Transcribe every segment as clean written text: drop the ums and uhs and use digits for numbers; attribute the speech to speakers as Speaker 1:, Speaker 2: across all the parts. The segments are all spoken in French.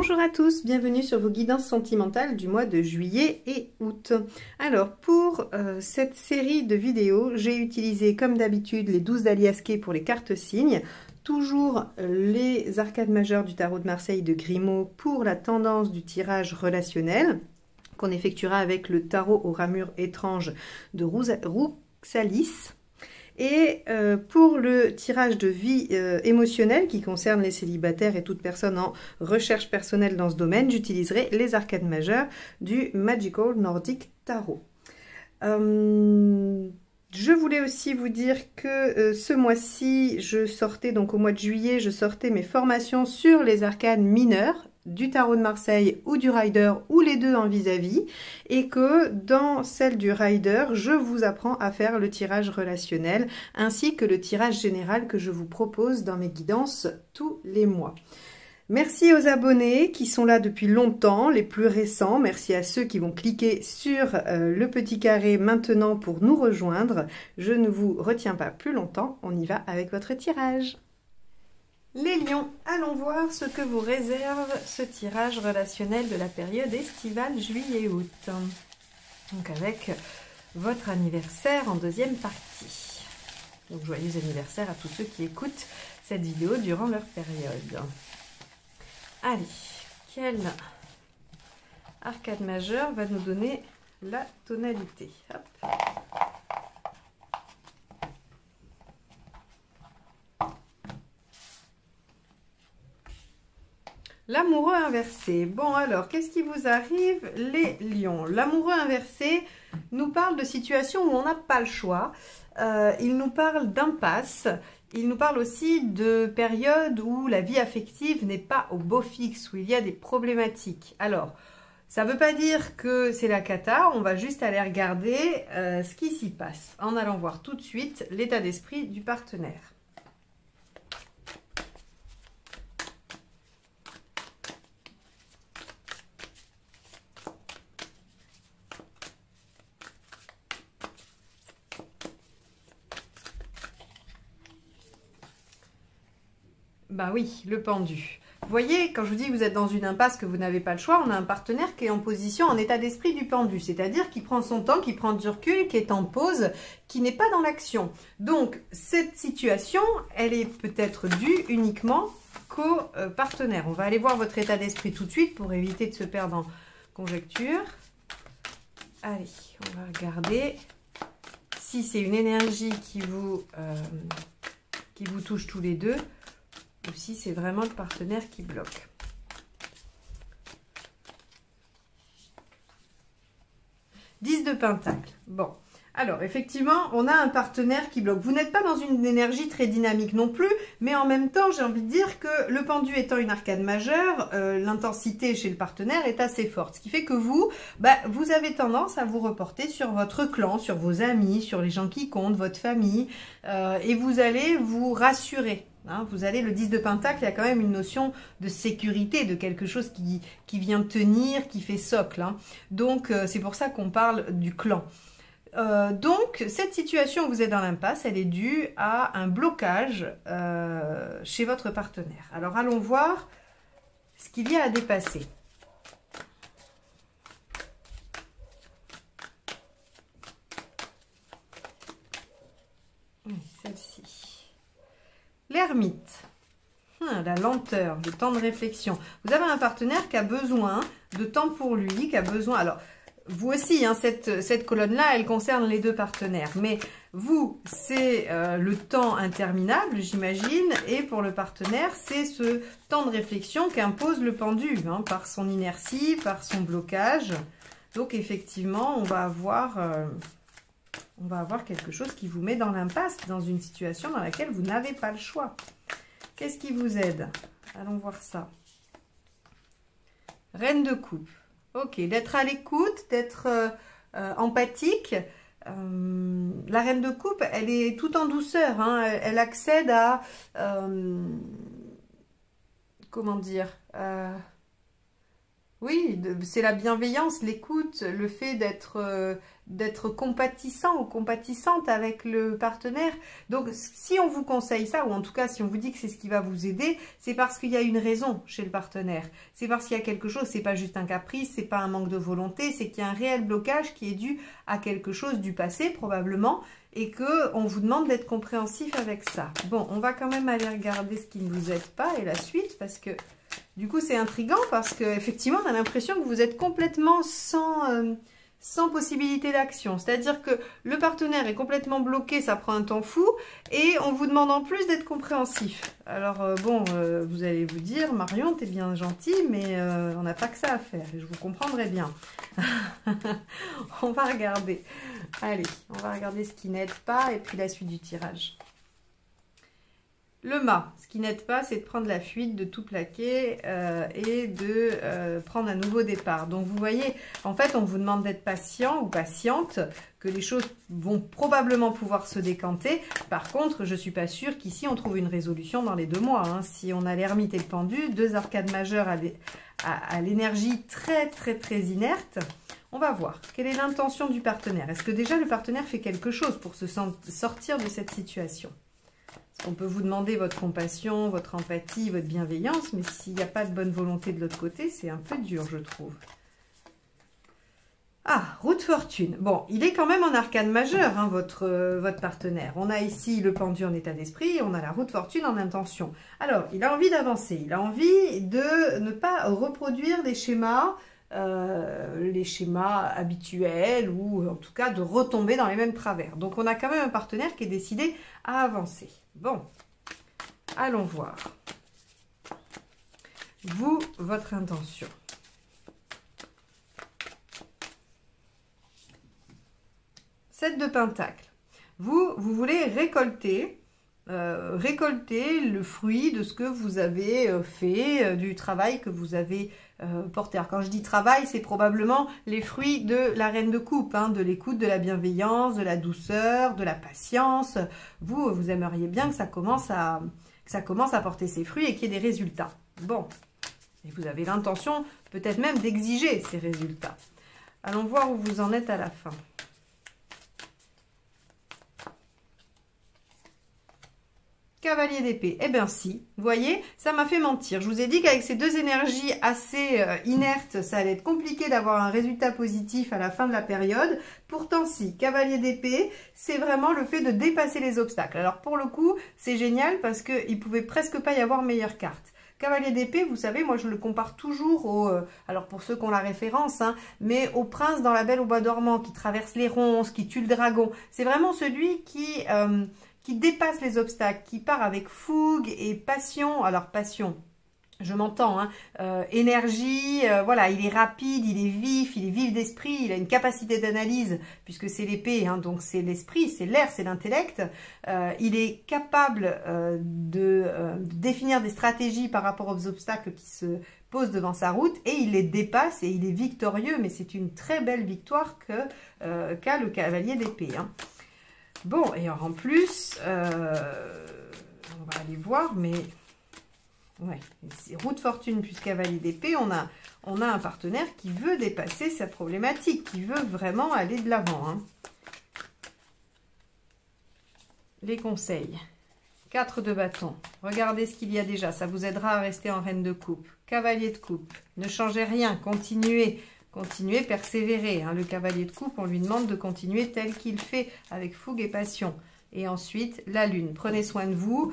Speaker 1: Bonjour à tous, bienvenue sur vos guidances sentimentales du mois de juillet et août. Alors pour cette série de vidéos, j'ai utilisé comme d'habitude les 12 d'Aliasqué pour les cartes signes, toujours les arcades majeures du tarot de Marseille de Grimaud pour la tendance du tirage relationnel qu'on effectuera avec le tarot aux ramures étranges de Rouksalis. Et pour le tirage de vie émotionnelle qui concerne les célibataires et toute personne en recherche personnelle dans ce domaine, j'utiliserai les arcades majeures du Magical Nordic Tarot. Je voulais aussi vous dire que ce mois-ci, je sortais, donc au mois de juillet, je sortais mes formations sur les arcades mineures du tarot de Marseille ou du Rider ou les deux en vis-à-vis, et que dans celle du Rider, je vous apprends à faire le tirage relationnel ainsi que le tirage général que je vous propose dans mes guidances tous les mois. Merci aux abonnés qui sont là depuis longtemps, les plus récents. Merci à ceux qui vont cliquer sur le petit carré maintenant pour nous rejoindre. Je ne vous retiens pas plus longtemps, on y va avec votre tirage. Les lions, allons voir ce que vous réserve ce tirage relationnel de la période estivale juillet-août. Donc avec votre anniversaire en deuxième partie. Donc joyeux anniversaire à tous ceux qui écoutent cette vidéo durant leur période. Allez, quelle arcade majeure va nous donner la tonalité? Hop. L'amoureux inversé. Bon alors, qu'est-ce qui vous arrive les lions? L'amoureux inversé nous parle de situations où on n'a pas le choix. Il nous parle d'impasse. Il nous parle aussi de périodes où la vie affective n'est pas au beau fixe, où il y a des problématiques. Alors, ça ne veut pas dire que c'est la cata, on va juste aller regarder ce qui s'y passe en allant voir tout de suite l'état d'esprit du partenaire. Ben oui, le pendu. Vous voyez, quand je vous dis que vous êtes dans une impasse, que vous n'avez pas le choix, on a un partenaire qui est en position, en état d'esprit du pendu, c'est-à-dire qui prend son temps, qui prend du recul, qui est en pause, qui n'est pas dans l'action. Donc, cette situation, elle est peut-être due uniquement qu'au partenaire. On va aller voir votre état d'esprit tout de suite pour éviter de se perdre en conjecture. Allez, on va regarder si c'est une énergie qui vous touche tous les deux, ou si c'est vraiment le partenaire qui bloque. Dix de Pentacle. Bon, alors effectivement, on a un partenaire qui bloque. Vous n'êtes pas dans une énergie très dynamique non plus, mais en même temps, j'ai envie de dire que le pendu étant une arcade majeure, l'intensité chez le partenaire est assez forte. Ce qui fait que vous, vous avez tendance à vous reporter sur votre clan, sur vos amis, sur les gens qui comptent, votre famille, et vous allez vous rassurer. Hein, vous allez, le 10 de Pentacle, il y a quand même une notion de sécurité, de quelque chose qui vient tenir, qui fait socle. Hein. Donc, c'est pour ça qu'on parle du clan. Donc, cette situation où vous êtes dans l'impasse, elle est due à un blocage chez votre partenaire. Alors, allons voir ce qu'il y a à dépasser. Celle-ci. L'ermite, la lenteur, le temps de réflexion. Vous avez un partenaire qui a besoin de temps pour lui, qui a besoin... Alors, vous aussi, hein, cette colonne-là, elle concerne les deux partenaires. Mais vous, c'est le temps interminable, j'imagine. Et pour le partenaire, c'est ce temps de réflexion qu'impose le pendu, hein, par son inertie, par son blocage. Donc, effectivement, on va avoir quelque chose qui vous met dans l'impasse, dans une situation dans laquelle vous n'avez pas le choix. Qu'est-ce qui vous aide? Allons voir ça. Reine de coupe. Ok, d'être à l'écoute, d'être empathique. La reine de coupe, elle est tout en douceur. Hein, elle accède à... comment dire Oui, c'est la bienveillance, l'écoute, le fait d'être compatissant ou compatissante avec le partenaire. Donc, si on vous conseille ça, ou en tout cas, si on vous dit que c'est ce qui va vous aider, c'est parce qu'il y a une raison chez le partenaire. C'est parce qu'il y a quelque chose, c'est pas juste un caprice, c'est pas un manque de volonté, c'est qu'il y a un réel blocage qui est dû à quelque chose du passé, probablement, et que on vous demande d'être compréhensif avec ça. Bon, on va quand même aller regarder ce qui ne vous aide pas et la suite, parce que du coup, c'est intriguant parce qu'effectivement, on a l'impression que vous êtes complètement sans possibilité d'action. C'est-à-dire que le partenaire est complètement bloqué, ça prend un temps fou, et on vous demande en plus d'être compréhensif. Alors, bon, vous allez vous dire, Marion, t'es bien gentille, mais on n'a pas que ça à faire, et je vous comprendrai bien. On va regarder. Allez, on va regarder ce qui n'aide pas, et puis la suite du tirage. Le mât, ce qui n'aide pas, c'est de prendre la fuite, de tout plaquer et de prendre un nouveau départ. Donc, vous voyez, en fait, on vous demande d'être patient ou patiente, que les choses vont probablement pouvoir se décanter. Par contre, je ne suis pas sûre qu'ici, on trouve une résolution dans les 2 mois. Hein. Si on a l'ermite et le pendu, 2 arcades majeures à l'énergie très inerte, on va voir. Quelle est l'intention du partenaire? Est-ce que déjà, le partenaire fait quelque chose pour se sortir de cette situation? On peut vous demander votre compassion, votre empathie, votre bienveillance, mais s'il n'y a pas de bonne volonté de l'autre côté, c'est un peu dur, je trouve. Ah, roue de fortune. Bon, il est quand même en arcane majeure, hein, votre partenaire. On a ici le pendu en état d'esprit, on a la roue de fortune en intention. Alors, il a envie d'avancer, il a envie de ne pas reproduire les schémas habituels ou en tout cas de retomber dans les mêmes travers. Donc, on a quand même un partenaire qui est décidé à avancer. Bon, allons voir. Vous, votre intention. Sept de Pentacle. Vous voulez récolter le fruit de ce que vous avez fait, du travail que vous avez porté. Alors, quand je dis travail, c'est probablement les fruits de la reine de coupe, hein, de l'écoute, de la bienveillance, de la douceur, de la patience. Vous aimeriez bien que ça commence à porter ses fruits et qu'il y ait des résultats. Bon, et vous avez l'intention peut-être même d'exiger ces résultats. Allons voir où vous en êtes à la fin. Cavalier d'épée, eh bien si, vous voyez, ça m'a fait mentir. Je vous ai dit qu'avec ces 2 énergies assez inertes, ça allait être compliqué d'avoir un résultat positif à la fin de la période. Pourtant si, cavalier d'épée, c'est vraiment le fait de dépasser les obstacles. Alors pour le coup, c'est génial parce qu'il ne pouvait presque pas y avoir meilleure carte. Cavalier d'épée, vous savez, moi je le compare toujours au, alors pour ceux qui ont la référence, hein, mais au prince dans La Belle au bois dormant, qui traverse les ronces, qui tue le dragon. C'est vraiment celui qui dépasse les obstacles, qui part avec fougue et passion. Alors passion, je m'entends, hein, énergie, voilà, il est rapide, il est vif d'esprit, il a une capacité d'analyse, puisque c'est l'épée, hein, donc c'est l'esprit, c'est l'air, c'est l'intellect. Il est capable de définir des stratégies par rapport aux obstacles qui se posent devant sa route, et il les dépasse, et il est victorieux, mais c'est une très belle victoire qu'a le cavalier d'épée, hein. Bon, et en plus, on va aller voir, mais ouais, roue de fortune plus cavalier d'épée, on a un partenaire qui veut dépasser sa problématique, qui veut vraiment aller de l'avant, hein. Les conseils. 4 de bâton. Regardez ce qu'il y a déjà, ça vous aidera à rester en reine de coupe. Cavalier de coupe. Ne changez rien, continuez. Continuez, persévérez. Hein. Le cavalier de coupe, on lui demande de continuer tel qu'il fait, avec fougue et passion. Et ensuite, la lune. Prenez soin de vous,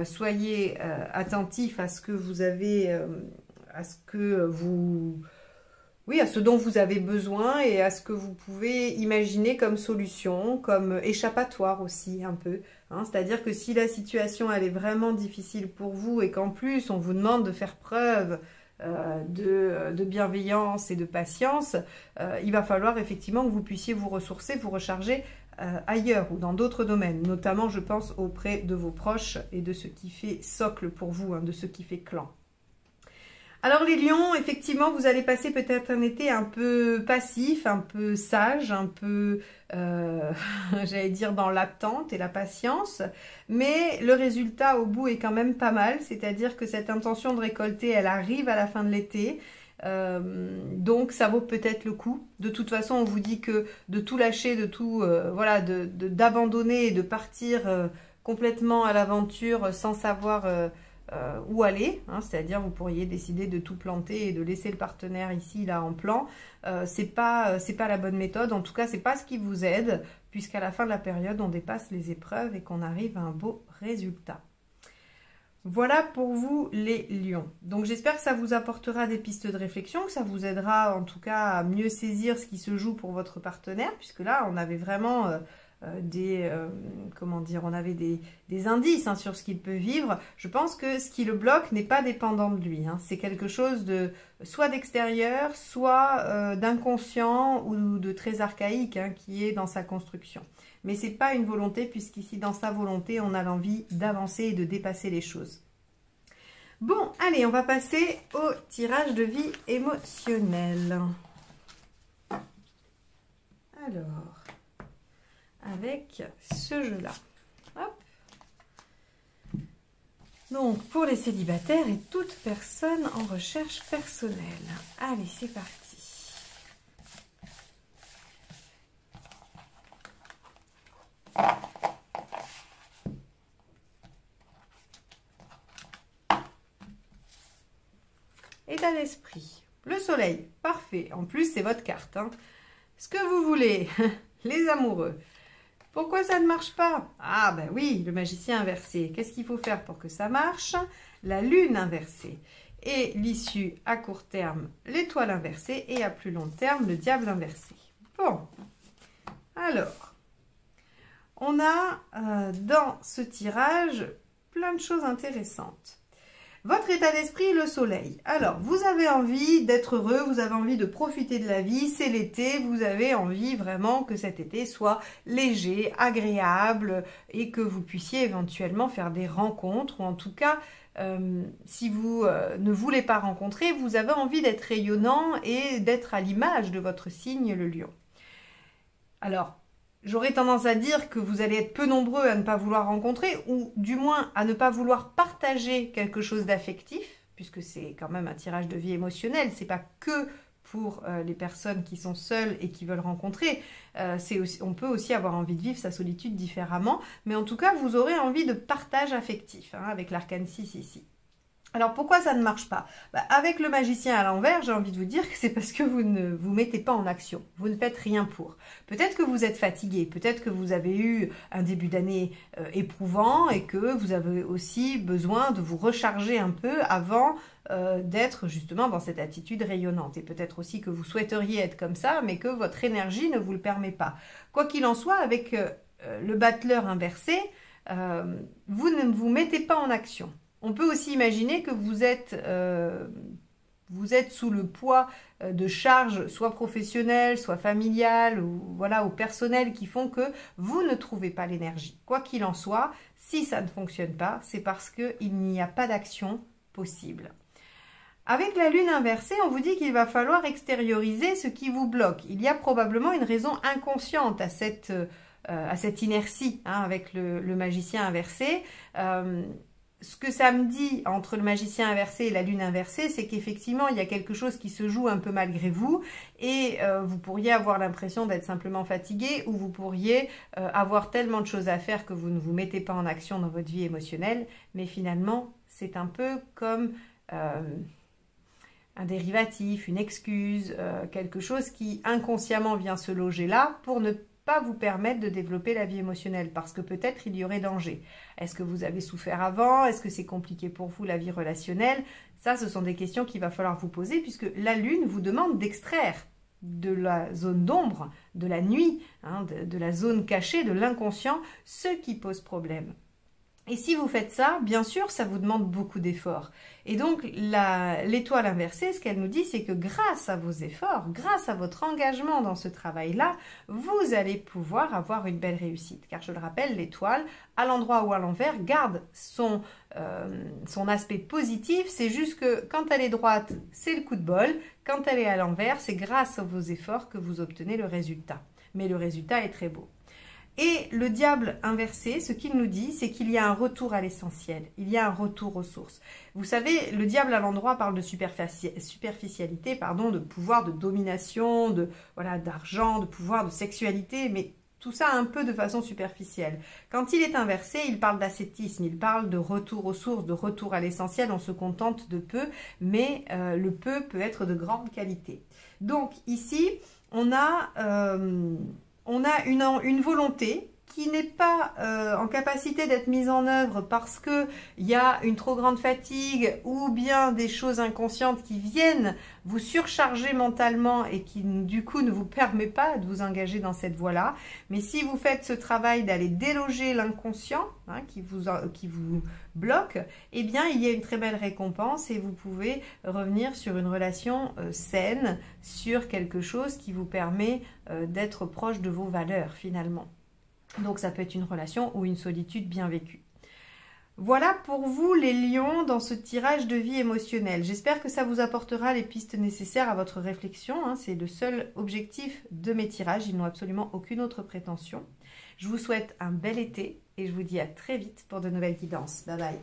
Speaker 1: soyez attentif à ce que vous avez, à ce dont vous avez besoin et à ce que vous pouvez imaginer comme solution, comme échappatoire aussi un peu. Hein. C'est-à-dire que si la situation elle est vraiment difficile pour vous et qu'en plus on vous demande de faire preuve de bienveillance et de patience, il va falloir effectivement que vous puissiez vous ressourcer, vous recharger ailleurs ou dans d'autres domaines, notamment je pense auprès de vos proches et de ce qui fait socle pour vous, hein, de ce qui fait clan. Alors les lions, effectivement, vous allez passer peut-être un été un peu passif, un peu sage, un peu, j'allais dire, dans l'attente et la patience. Mais le résultat au bout est quand même pas mal, c'est-à-dire que cette intention de récolter, elle arrive à la fin de l'été. Donc ça vaut peut-être le coup. De toute façon, on vous dit que de tout lâcher, de tout, voilà, d'abandonner et de partir complètement à l'aventure sans savoir où aller, hein, c'est-à-dire vous pourriez décider de tout planter et de laisser le partenaire ici, là, en plan. C'est pas la bonne méthode, en tout cas, c'est pas ce qui vous aide, puisqu'à la fin de la période, on dépasse les épreuves et qu'on arrive à un beau résultat. Voilà pour vous les lions. Donc j'espère que ça vous apportera des pistes de réflexion, que ça vous aidera en tout cas à mieux saisir ce qui se joue pour votre partenaire, puisque là on avait vraiment comment dire, on avait des indices hein, sur ce qu'il peut vivre. Je pense que ce qui le bloque n'est pas dépendant de lui. Hein. C'est quelque chose de soit d'extérieur, soit d'inconscient ou de très archaïque hein, qui est dans sa construction. Mais ce n'est pas une volonté, puisqu'ici, dans sa volonté, on a l'envie d'avancer et de dépasser les choses. Bon, allez, on va passer au tirage de vie émotionnelle. Alors, avec ce jeu-là. Hop. Donc, pour les célibataires et toute personne en recherche personnelle. Allez, c'est parti. État d'esprit. Le soleil, parfait. En plus, c'est votre carte. Hein. Ce que vous voulez, les amoureux. Pourquoi ça ne marche pas? Ah ben oui, le magicien inversé. Qu'est-ce qu'il faut faire pour que ça marche? La lune inversée. Et l'issue à court terme, l'étoile inversée. Et à plus long terme, le diable inversé. Bon, alors, on a dans ce tirage plein de choses intéressantes. Votre état d'esprit, le soleil. Alors, vous avez envie d'être heureux, vous avez envie de profiter de la vie, c'est l'été, vous avez envie vraiment que cet été soit léger, agréable et que vous puissiez éventuellement faire des rencontres ou en tout cas, si vous ne voulez pas rencontrer, vous avez envie d'être rayonnant et d'être à l'image de votre signe, le lion. Alors, j'aurais tendance à dire que vous allez être peu nombreux à ne pas vouloir rencontrer ou du moins à ne pas vouloir partager quelque chose d'affectif, puisque c'est quand même un tirage de vie émotionnelle, c'est pas que pour les personnes qui sont seules et qui veulent rencontrer. On peut aussi avoir envie de vivre sa solitude différemment, mais en tout cas, vous aurez envie de partage affectif hein, avec l'arcane 6 ici. Alors pourquoi ça ne marche pas? Avec le magicien à l'envers, j'ai envie de vous dire que c'est parce que vous ne vous mettez pas en action, vous ne faites rien pour. Peut-être que vous êtes fatigué, peut-être que vous avez eu un début d'année éprouvant et que vous avez aussi besoin de vous recharger un peu avant d'être justement dans cette attitude rayonnante. Et peut-être aussi que vous souhaiteriez être comme ça, mais que votre énergie ne vous le permet pas. Quoi qu'il en soit, avec le battleur inversé, vous ne vous mettez pas en action. On peut aussi imaginer que vous êtes sous le poids de charges, soit professionnelles, soit familiales, ou voilà, ou personnelles, qui font que vous ne trouvez pas l'énergie. Quoi qu'il en soit, si ça ne fonctionne pas, c'est parce qu'il n'y a pas d'action possible. Avec la lune inversée, on vous dit qu'il va falloir extérioriser ce qui vous bloque. Il y a probablement une raison inconsciente à cette inertie hein, avec le magicien inversé. Ce que ça me dit entre le magicien inversé et la lune inversée, c'est qu'effectivement, il y a quelque chose qui se joue un peu malgré vous et vous pourriez avoir l'impression d'être simplement fatigué ou vous pourriez avoir tellement de choses à faire que vous ne vous mettez pas en action dans votre vie émotionnelle. Mais finalement, c'est un peu comme un dérivatif, une excuse, quelque chose qui inconsciemment vient se loger là pour ne pas vous permettre de développer la vie émotionnelle parce que peut-être il y aurait danger. Est-ce que vous avez souffert avant? Est-ce que c'est compliqué pour vous la vie relationnelle? Ça, ce sont des questions qu'il va falloir vous poser puisque la lune vous demande d'extraire de la zone d'ombre, de la nuit, hein, de la zone cachée, de l'inconscient, ce qui pose problème. Et si vous faites ça, bien sûr, ça vous demande beaucoup d'efforts. Et donc, l'étoile inversée, ce qu'elle nous dit, c'est que grâce à vos efforts, grâce à votre engagement dans ce travail-là, vous allez pouvoir avoir une belle réussite. Car je le rappelle, l'étoile, à l'endroit ou à l'envers, garde son aspect positif. C'est juste que quand elle est droite, c'est le coup de bol. Quand elle est à l'envers, c'est grâce à vos efforts que vous obtenez le résultat. Mais le résultat est très beau. Et le diable inversé, ce qu'il nous dit, c'est qu'il y a un retour à l'essentiel, il y a un retour aux sources. Vous savez, le diable à l'endroit parle de superficialité, pardon, de pouvoir, de domination, d'argent, de pouvoir, de sexualité, mais tout ça un peu de façon superficielle. Quand il est inversé, il parle d'ascétisme, il parle de retour aux sources, de retour à l'essentiel, on se contente de peu, mais le peu peut être de grande qualité. Donc ici, on a une volonté qui n'est pas en capacité d'être mise en œuvre parce qu'il y a une trop grande fatigue ou bien des choses inconscientes qui viennent vous surcharger mentalement et qui du coup ne vous permet pas de vous engager dans cette voie-là. Mais si vous faites ce travail d'aller déloger l'inconscient qui vous bloque, eh bien il y a une très belle récompense et vous pouvez revenir sur une relation saine, sur quelque chose qui vous permet d'être proche de vos valeurs finalement. Donc ça peut être une relation ou une solitude bien vécue. Voilà pour vous les lions dans ce tirage de vie émotionnelle. J'espère que ça vous apportera les pistes nécessaires à votre réflexion. C'est le seul objectif de mes tirages. Ils n'ont absolument aucune autre prétention. Je vous souhaite un bel été et je vous dis à très vite pour de nouvelles guidances. Bye bye.